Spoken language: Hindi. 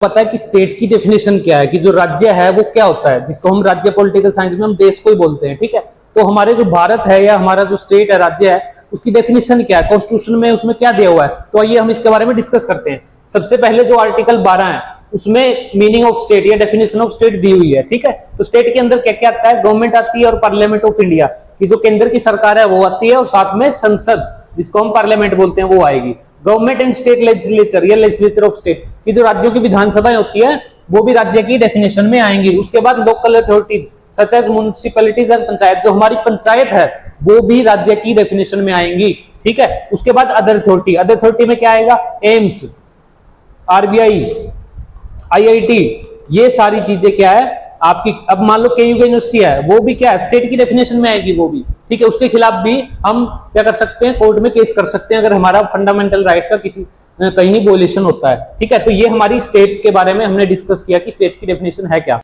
पता है कि स्टेट की डेफिनेशन क्या है, कि जो राज्य है वो क्या होता है, जिसको हम राज्य पॉलिटिकल साइंस में हम देश को ही बोलते हैं। ठीक है, तो हमारे जो भारत है या हमारा जो स्टेट है, राज्य है, उसकी डेफिनेशन क्या है, कॉन्स्टिट्यूशन में उसमें क्या दिया हुआ है। तो आइए हम इसके बारे में डिस्कस करते हैं। सबसे पहले जो आर्टिकल 12 है उसमें मीनिंग ऑफ स्टेट या डेफिनेशन ऑफ स्टेट दी हुई है। ठीक है, तो स्टेट के अंदर क्या क्या आता है, गवर्नमेंट आती है और पार्लियामेंट ऑफ इंडिया की जो केंद्र की सरकार है वो आती है, और साथ में संसद जिसको हम पार्लियामेंट बोलते हैं वो आएगी। गवर्नमेंट एंड स्टेट लेजिस्लेचर या लेजिस्लेचर ऑफ स्टेट की जो राज्यों की विधानसभाएं होती है वो भी राज्य की डेफिनेशन में आएंगी। उसके बाद local authorities such as municipalities and panchayat, जो हमारी पंचायत है वो भी राज्य की डेफिनेशन में आएंगी। ठीक है, उसके बाद अदर अथॉरिटी, अदर अथॉरिटी में क्या आएगा, एम्स, आरबीआई, आईआईटी, ये सारी चीजें क्या है आपकी। अब मान लो केयू यूनिवर्सिटी है, वो भी क्या है, स्टेट की डेफिनेशन में आएगी वो भी। ठीक है, उसके खिलाफ भी हम क्या कर सकते हैं, कोर्ट में केस कर सकते हैं अगर हमारा फंडामेंटल राइट का किसी कहीं वायलेशन होता है। ठीक है, तो ये हमारी स्टेट के बारे में हमने डिस्कस किया कि स्टेट की डेफिनेशन है क्या।